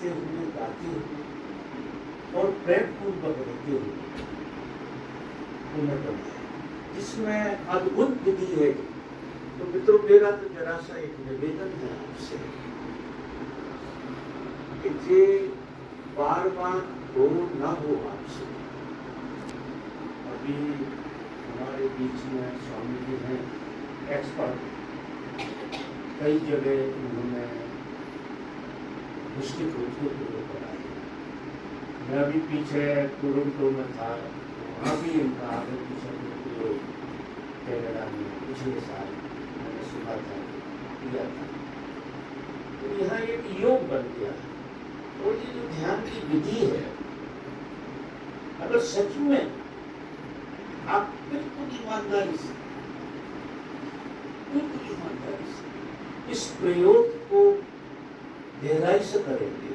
नाचते हुए, गाते हुए और प्रेम पूर्वक रहते हुए उन्हें बनाया, जिसमें अद्भुत विधि है। तो मित्रों, मेरा तो जरा सा एक निवेदन है आपसे कि ये बार बार हो ना हो आपसे। अभी हमारे बीच में स्वामी जी हैं, एक्सपर्ट, कई जगह उन्होंने मुश्किल रोगियों को कराया। मैं अभी पीछे टोरंटो में था, वहाँ भी इनका आगे पीछे प्रयोग कनाडा में पिछले साल मैंने सुना था, किया था। तो यहाँ एक योग बन गया है। और ये जो ध्यान की विधि है, अगर सच में आप बिल्कुल ईमानदारी से इस प्रयोग को गहराई से करेंगे,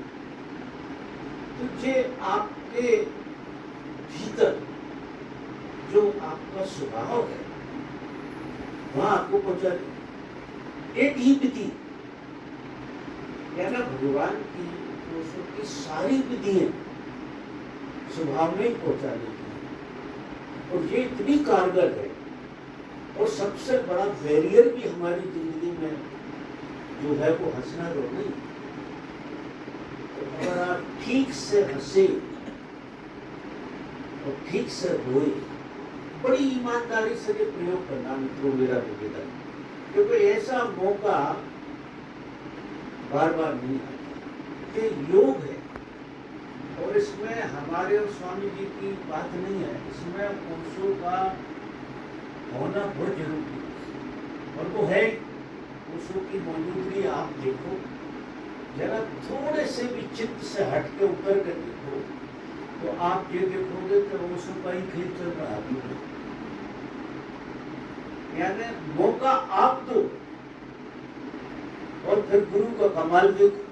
तो ये आपके भीतर जो आपका स्वभाव है वहां आपको पहुंचा देगा। एक ही विधि, यानी भगवान की की सारी विधियां स्वभाव में पहुंचाने की, और ये इतनी कारगर है। और सबसे बड़ा बैरियर भी हमारी जिंदगी में जो है वो हंसना रो नहीं। तो अगर आप ठीक से हंसे और ठीक से रोए, बड़ी ईमानदारी से ये प्रयोग करना मित्रों मेरा निवेदन, क्योंकि ऐसा मौका बार बार नहीं आता। ये योग है, और इसमें हमारे और स्वामी जी की बात नहीं है, इसमें पुरुषों का होना बहुत जरूरी है। और वो है पुरुषों की मौजूदगी। आप देखो जरा, थोड़े से भी चित्त से हट के उतर कर देखो, तो आप ये देखोगे कि पुरुषों का ही खेल चल रहा है। यानी मौका आप दो और फिर गुरु का कमाल देखो,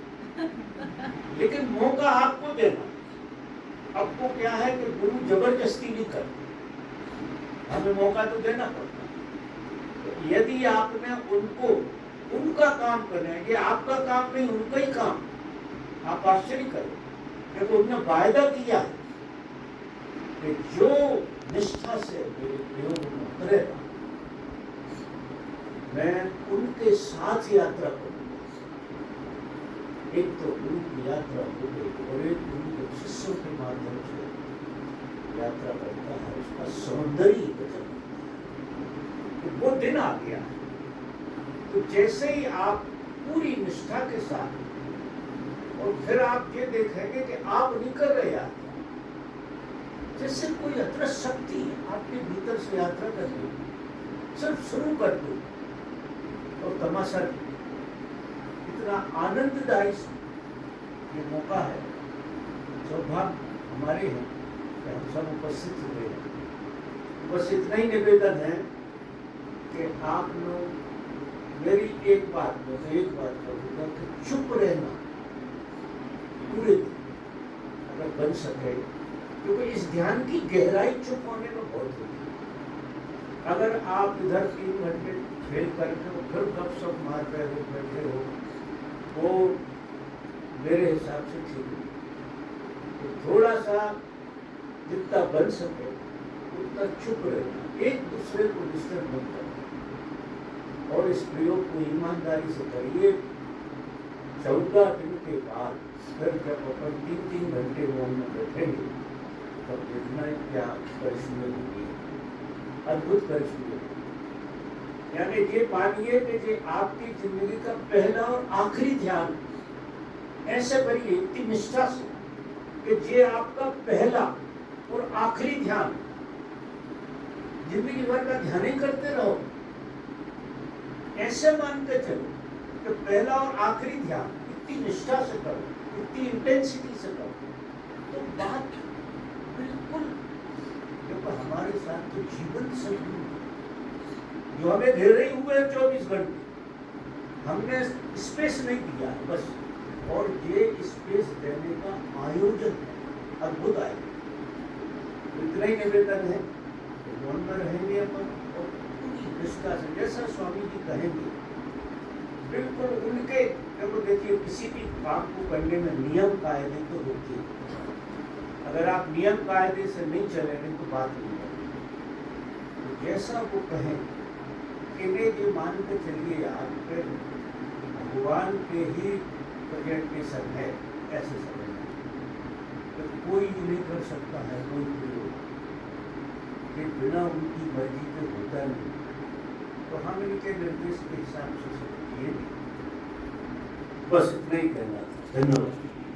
लेकिन मौका आपको देना। आपको क्या है कि गुरु जबरदस्ती नहीं करते, हमें मौका तो देना पड़ता है। तो यदि आपने उनको उनका काम करना है, ये आपका काम नहीं, उनका ही काम, आप आश्चर्य करो, क्योंकि उन्होंने वायदा किया है कि जो निष्ठा से मेरे प्रयोग में उतरेगा, मैं उनके साथ यात्रा करूंगा। एक तो गुरु की यात्रा हो गई, और एक गुरु के शिष्यों के माध्यम से यात्रा करता है, उसका सौंदर्य बचन, तो वो दिन आ गया। तो जैसे ही आप पूरी निष्ठा के साथ, और फिर आप ये देखेंगे कि आप निकल रहे यात्रा, जैसे कोई अदृश्य शक्ति आपके भीतर से यात्रा कर रही, सिर्फ शुरू कर दो और तमाशा इतना आनंददायी ये मौका है। सौभाग्य हमारे हैं कि हम सब उपस्थित हुए हैं। बस इतना ही निवेदन है कि आप लोग मेरी एक बात करूँगा कि चुप रहना पूरे दिन अगर बन सके, क्योंकि इस ध्यान की गहराई चुप होने में बहुत होती है। अगर आप इधर 3 घंटे खेल करके फिर गपशप मार रहे हो, बैठे हो, वो मेरे हिसाब से ठीक है। तो थोड़ा सा जितना बन सके उतना चुप रहना, एक दूसरे को डिस्टर्ब मत करना, और इस प्रयोग को ईमानदारी से करिए। 14 दिन के बाद फिर जब अपन 3-3 घंटे मौन में बैठेंगे, तब देखना है क्या करिश्मे होगी, अद्भुत करिश्मे। यानी ये मानिए कि ये आपकी जिंदगी का पहला और आखिरी ध्यान, ऐसे करिए इतनी निष्ठा से कि ये आपका पहला और आखिरी ध्यान, जिंदगी भर का ध्यान ही करते रहो। ऐसे मान के चलो कि पहला और आखिरी ध्यान इतनी निष्ठा से करो, इतनी इंटेंसिटी से करो, तो बात बिल्कुल देखो हमारे साथ तो जीवन से जो हमें घेरे हुए 24 घंटे, हमने स्पेस नहीं दिया बस, और ये स्पेस देने का आयोजन है, अद्भुत आयोजन। इतना ही निवेदन है कि मन में रहेंगे अपन, और पूरी निष्ठा से जैसा स्वामी जी कहेंगे बिल्कुल उनके, देखो देखिए किसी भी काम को करने में नियम कायदे तो होती है। अगर आप नियम कायदे से नहीं चलेंगे तो बात नहीं बनेगी। तो जैसा वो कहें कि नहीं ये मान के चलिए यार फिर भगवान के ही प्रेजेंटेशन है, ऐसे समझना। तो कोई ये नहीं कर सकता है, कोई भी कि बिना उनकी मर्जी के होता नहीं। तो हम इनके निर्देश के हिसाब से समझिए। बस इतना ही कहना था। धन्यवाद।